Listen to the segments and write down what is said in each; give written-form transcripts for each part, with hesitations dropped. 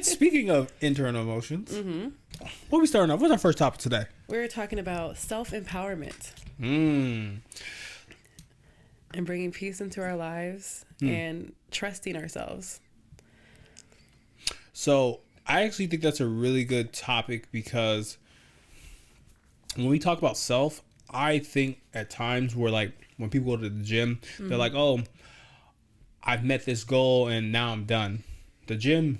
Speaking of internal emotions, what are we starting off? What's our first topic today? We're talking about self-empowerment Mm. and bringing peace into our lives and trusting ourselves. So I actually think that's a really good topic because when we talk about self, I think at times where like when people go to the gym, they're like, "Oh, I've met this goal and now I'm done." The gym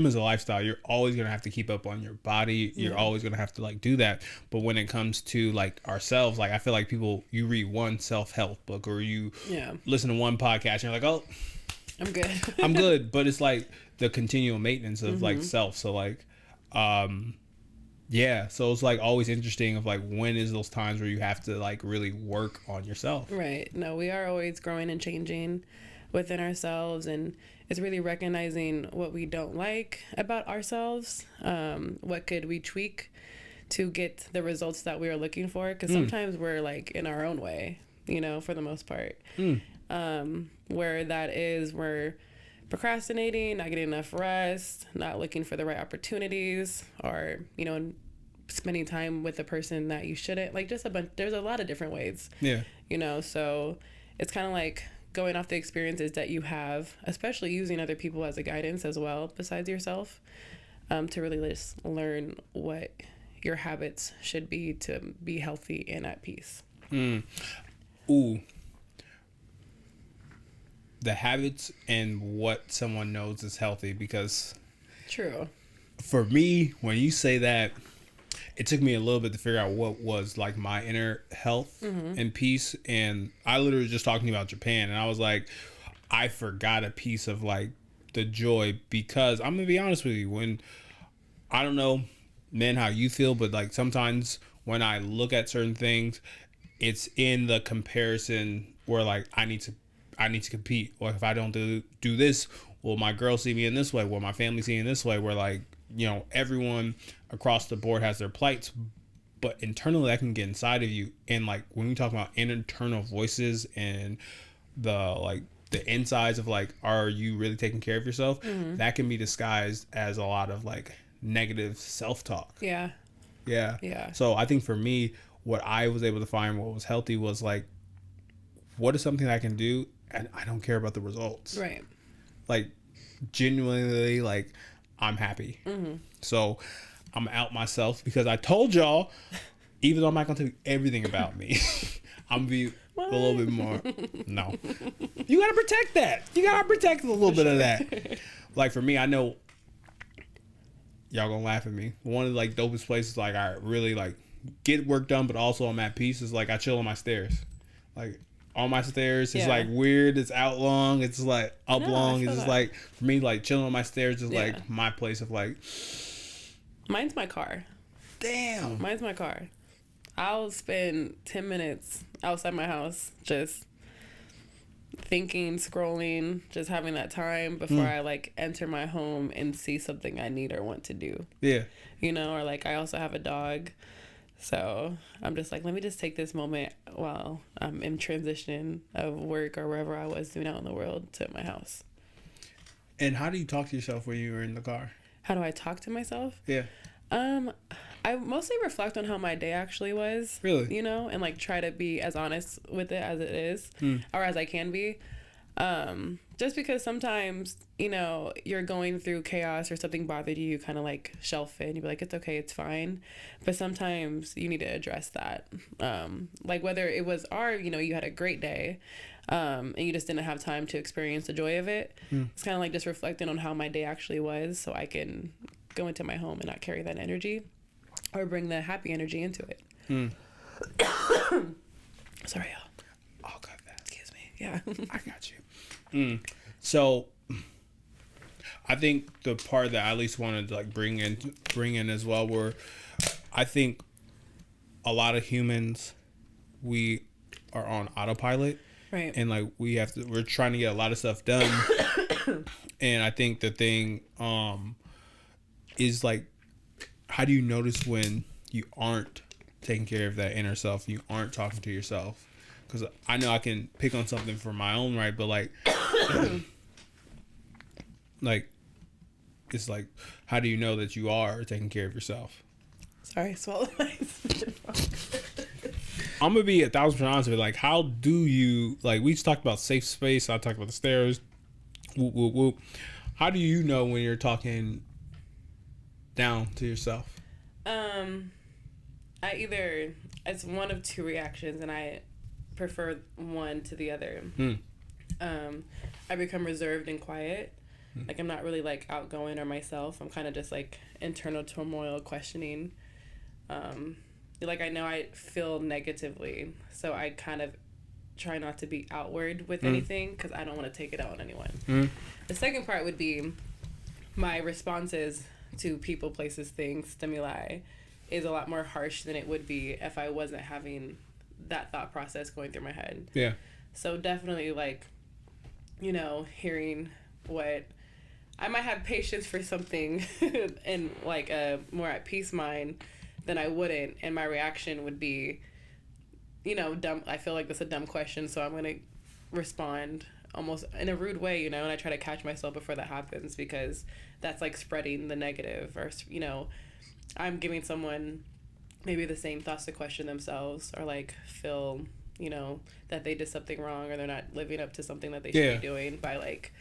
is a lifestyle. You're always gonna have to keep up on your body. You're always gonna have to like do that. But when it comes to like ourselves, like I feel like you read one self-help book or you listen to one podcast and you're like, "Oh, I'm good. I'm good." But it's like the continual maintenance of like self. So like, yeah. So it's like always interesting of like when is those times where you have to like really work on yourself. Right. No, we are always growing and changing within ourselves, and it's really recognizing what we don't like about ourselves. What could we tweak to get the results that we are looking for? Because sometimes we're like in our own way, for the most part. Where that is, we're procrastinating, not getting enough rest, not looking for the right opportunities, or spending time with a person that you shouldn't. Like just a bunch. There's a lot of different ways. Yeah. So it's kind of like going off the experiences that you have, especially using other people as a guidance as well, besides yourself, to really just learn what your habits should be to be healthy and at peace. Ooh. The habits and what someone knows is healthy, because True. for me, when you say that, it took me a little bit to figure out what was like my inner health and peace. And I literally was just talking about Japan, and I was like, I forgot a piece of like the joy, because I'm gonna be honest with you, when I don't know, man, how you feel, but like sometimes when I look at certain things, it's in the comparison where like I need to compete. Or if I don't do this, will my girl see me in this way? Will my family see me in this way? Where like, everyone across the board has their plights, but internally that can get inside of you. And like when we talk about internal voices and the insides of like, are you really taking care of yourself? That can be disguised as a lot of like negative self-talk. Yeah. So I think for me, what I was able to find what was healthy was like, what is something I can do and I don't care about the results. Right. Like genuinely, like I'm happy. So I'm out myself, because I told y'all, even though I'm not gonna tell you everything about me, I'm gonna be a little bit more. No, you gotta protect that. You gotta protect a little bit of that. Like for me, I know y'all gonna laugh at me. One of the like dopest places like I really like get work done, but also I'm at peace, is like I chill on my stairs. Like on my stairs, it's like weird. It's out long. It's like up long. It's just like for me, like chilling on my stairs is like my place of like. Mine's my car. Damn. Mine's my car. I'll spend 10 minutes outside my house just thinking, scrolling, just having that time before I like enter my home and see something I need or want to do. Yeah. Or like I also have a dog. So I'm just like, let me just take this moment while I'm in transition of work or wherever I was doing out in the world to my house. And how do you talk to yourself when you're in the car? How do I talk to myself? Yeah. I mostly reflect on how my day actually was. Really? And like try to be as honest with it as it is, or as I can be. Just because sometimes, you're going through chaos or something bothered you, kind of like shelf it and you be like, it's okay, it's fine. But sometimes you need to address that. Like whether it was you had a great day, and you just didn't have time to experience the joy of it. It's kind of like just reflecting on how my day actually was, so I can go into my home and not carry that energy or bring the happy energy into it. Sorry, y'all. I'll cut that. Excuse me. Yeah. I got you. So I think the part that I at least wanted to like bring in as well, where I think a lot of humans, we are on autopilot. Right. And like we're trying to get a lot of stuff done. And I think the thing is like, how do you notice when you aren't taking care of that inner self, you aren't talking to yourself? Because I know I can pick on something for my own right, but like like it's like, how do you know that you are taking care of yourself? Sorry, I swallowed my spit. I'm gonna be 1,000% honest with it. Like, how do you, like, we just talked about safe space. I talked about the stairs. Whoop, whoop, whoop. How do you know when you're talking down to yourself? It's one of two reactions, and I prefer one to the other. I become reserved and quiet. Like, I'm not really, like, outgoing or myself. I'm kind of just, like, internal turmoil, questioning. Like, I know I feel negatively, so I kind of try not to be outward with anything because I don't want to take it out on anyone. The second part would be my responses to people, places, things, stimuli is a lot more harsh than it would be if I wasn't having that thought process going through my head. Yeah. So definitely, like, you know, hearing what I might have patience for something and like a more at peace mind than I wouldn't, and my reaction would be, you know, dumb. I feel like that's a dumb question, so I'm gonna respond almost in a rude way, you know, and I try to catch myself before that happens because that's like spreading the negative, or, you know, I'm giving someone maybe the same thoughts to question themselves or like feel, you know, that they did something wrong or they're not living up to something that they should be doing by like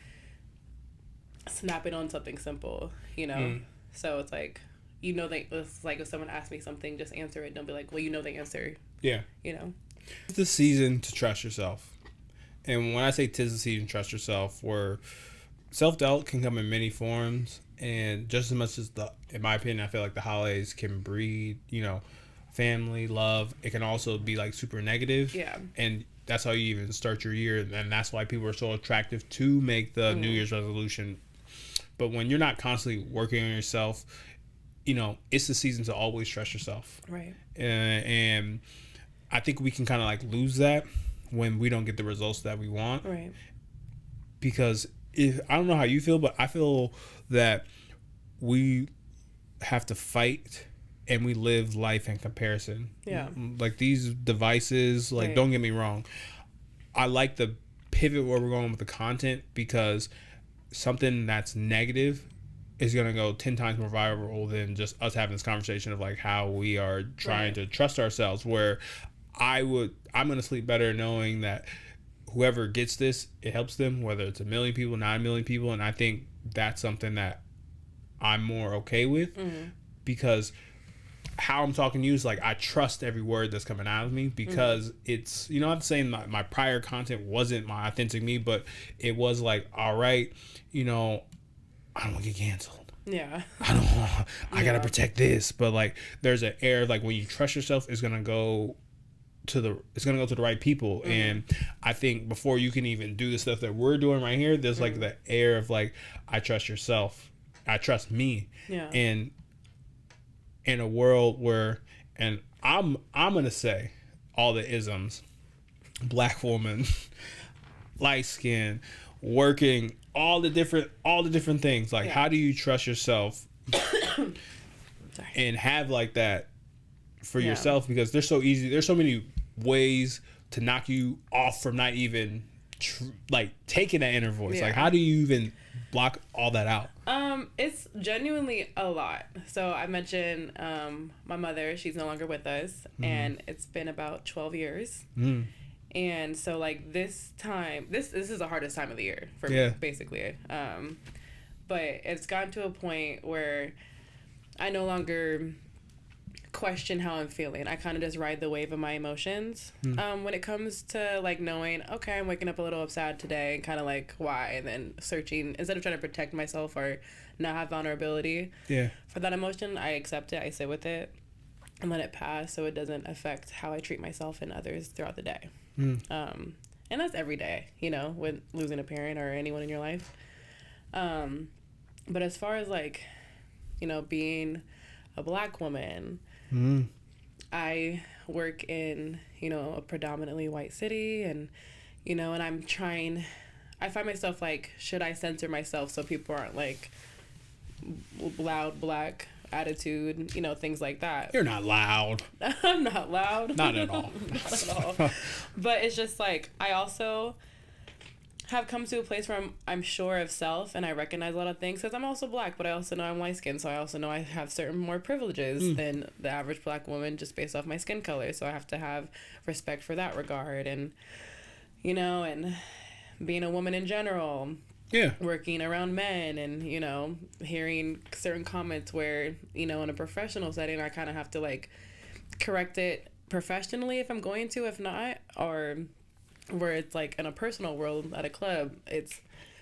snapping on something simple, you know. So it's like, you know, it's like if someone asks me something, just answer it. Don't be like, well, you know the answer. Yeah. You know. It's the season to trust yourself. And when I say 'tis the season, trust yourself, where self-doubt can come in many forms. And just as much as in my opinion, I feel like the holidays can breed, you know, family, love. It can also be like super negative. Yeah. And that's how you even start your year. And that's why people are so attractive to make the New Year's resolution. But when you're not constantly working on yourself, you know, it's the season to always trust yourself. Right. And I think we can kind of like lose that when we don't get the results that we want. Right. Because I don't know how you feel, but I feel that we have to fight and we live life in comparison. Yeah. Like these devices, like, right. Don't get me wrong. I like the pivot where we're going with the content, because something that's negative is going to go 10 times more viral than just us having this conversation of like how we are trying to trust ourselves, where I'm going to sleep better knowing that whoever gets this, it helps them, whether it's 1 million people, 9 million people. And I think that's something that I'm more okay with, because how I'm talking to you is like, I trust every word that's coming out of me, because it's, you know, I'm saying my prior content wasn't my authentic me, but it was like, all right, you know, I don't want to get canceled. Yeah. I got to protect this. But like, there's an air of like, when you trust yourself, it's going to go to the right people. And I think before you can even do the stuff that we're doing right here, there's like the air of like, I trust yourself, I trust me. Yeah. And in a world where, and I'm gonna say all the isms, black woman, light skin, working, all the different things, like how do you trust yourself and have like that for yourself? Because there's so many ways to knock you off from not even like taking that inner voice. Like, how do you even block all that out? It's genuinely a lot. So I mentioned my mother, she's no longer with us, and it's been about 12 years. And so like this is the hardest time of the year for me, basically. But it's gotten to a point where I no longer question how I'm feeling. I kind of just ride the wave of my emotions when it comes to like knowing, okay, I'm waking up a little sad today, and kind of like, why? And then searching, instead of trying to protect myself or not have vulnerability for that emotion, I accept it, I sit with it and let it pass, so it doesn't affect how I treat myself and others throughout the day. And that's every day, you know, with losing a parent or anyone in your life. But as far as like, you know, being a black woman, I work in, you know, a predominantly white city, and, you know, and I find myself like, should I censor myself so people aren't like loud black attitude, you know, things like that. You're not loud. I'm not loud. Not at all. Not at all. But it's just like, I also have come to a place where I'm sure of self and I recognize a lot of things, because I'm also black, but I also know I'm light skinned, so I also know I have certain more privileges than the average black woman just based off my skin color. So I have to have respect for that regard, and you know, and being a woman in general. Yeah. Working around men and, you know, hearing certain comments where, you know, in a professional setting, I kind of have to like correct it professionally if I'm going to, if not, or where it's like in a personal world at a club, it's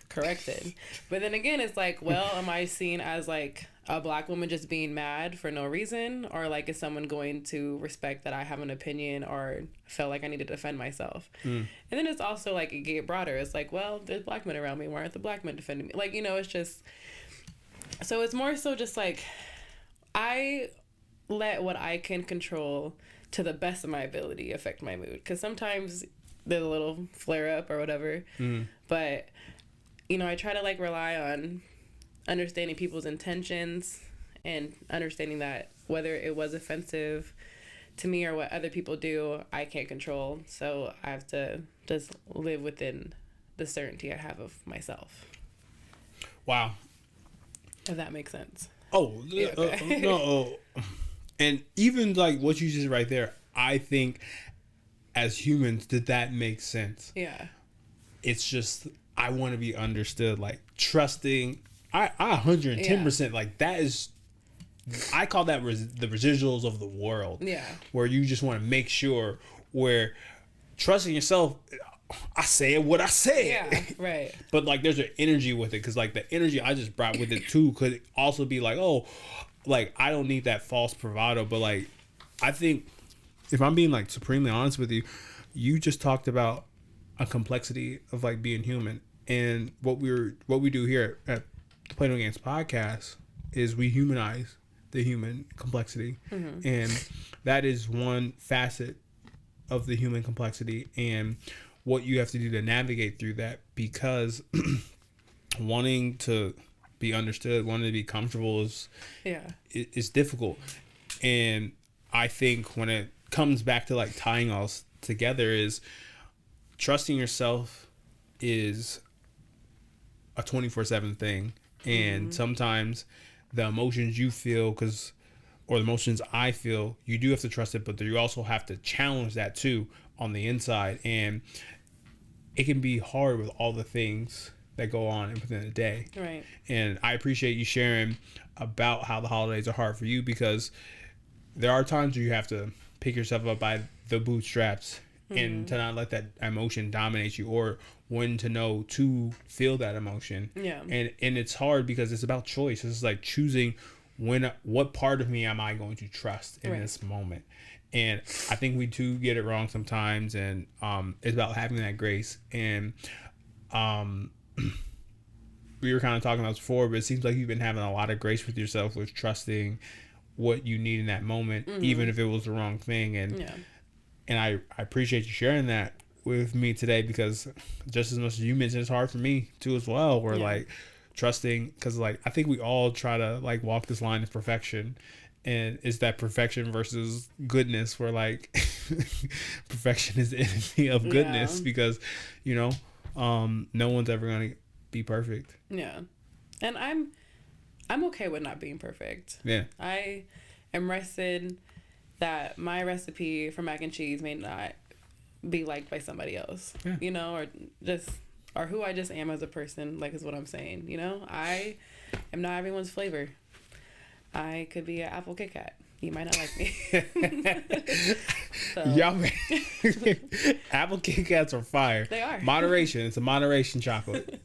corrected. But then again, it's like, well, am I seen as like a black woman just being mad for no reason, or like is someone going to respect that I have an opinion or felt like I need to defend myself? And then it's also like it get broader. It's like, well, there's black men around me. Why aren't the black men defending me? Like, you know, it's just, so it's more so just like I let what I can control to the best of my ability affect my mood, because sometimes there's a little flare up or whatever, but you know, I try to like rely on understanding people's intentions and understanding that whether it was offensive to me or what other people do, I can't control. So I have to just live within the certainty I have of myself. Wow. If that makes sense. Oh, Yeah, okay. no. And even like what you just right there, I think as humans, did that make sense? Yeah. It's just, I want to be understood, like trusting. I 110%, like that is, I call that the residuals of the world. Yeah. Where you just want to make sure, where trusting yourself, I say it what I say. Yeah, right. But like there's an energy with it, because like the energy I just brought with it too could also be like, oh, like I don't need that false bravado. But like, I think if I'm being like supremely honest with you, you just talked about a complexity of like being human. And what we do here at the Play No Games podcast is we humanize the human complexity. And that is one facet of the human complexity, and what you have to do to navigate through that, because wanting to be understood, wanting to be comfortable is difficult. And I think when it comes back to like tying all together, is trusting yourself is a 24/7 thing. And sometimes the emotions you feel, or the emotions I feel, you do have to trust it, but you also have to challenge that too on the inside. And it can be hard with all the things that go on within a day. Right. And I appreciate you sharing about how the holidays are hard for you, because there are times where you have to pick yourself up by the bootstraps and to not let that emotion dominate you, or when to know to feel that emotion. Yeah. And it's hard because it's about choice. It's like choosing what part of me am I going to trust in this moment. And I think we do get it wrong sometimes, and it's about having that grace. And we were kind of talking about this before, but it seems like you've been having a lot of grace with yourself, with trusting what you need in that moment, even if it was the wrong thing. And I appreciate you sharing that with me today, because just as much as you mentioned, it's hard for me too as well. We're like trusting, because like I think we all try to like walk this line of perfection, and it's that perfection versus goodness, where like perfection is the enemy of goodness, because you know no one's ever gonna be perfect. And I'm okay with not being perfect. I am rested that my recipe for mac and cheese may not be liked by somebody else, you know, or who I just am as a person, like is what I'm saying, you know. I am not everyone's flavor. I could be an apple Kit Kat. You might not like me. Apple Kit Kats are fire. They are. Moderation. It's a moderation chocolate.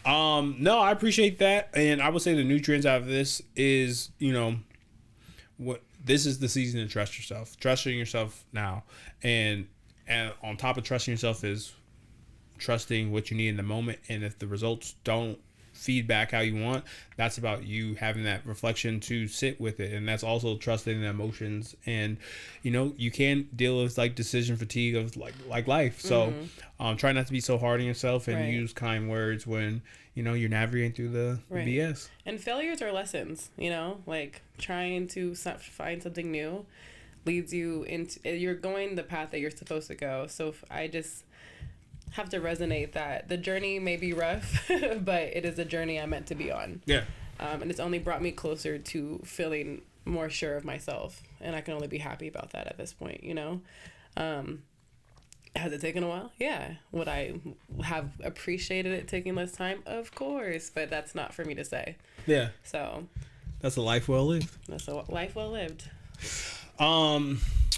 No, I appreciate that. And I would say the nutrients out of this is, you know, this is the season to trust yourself. Trusting yourself now. And on top of trusting yourself is trusting what you need in the moment. And if the results don't feed back how you want, that's about you having that reflection to sit with it. And that's also trusting the emotions. And, you know, you can deal with like decision fatigue of like life. So try not to be so hard on yourself, and use kind words when, you know, you're navigating through the BS. And failures are lessons, you know, like trying to find something new leads you into, you're going the path that you're supposed to go. So if have to resonate that the journey may be rough, but it is a journey I'm meant to be on. Yeah. And it's only brought me closer to feeling more sure of myself. And I can only be happy about that at this point, you know? Has it taken a while? Yeah. Would I have appreciated it taking less time? Of course. But that's not for me to say. Yeah. So That's a life well lived. that's a life well lived.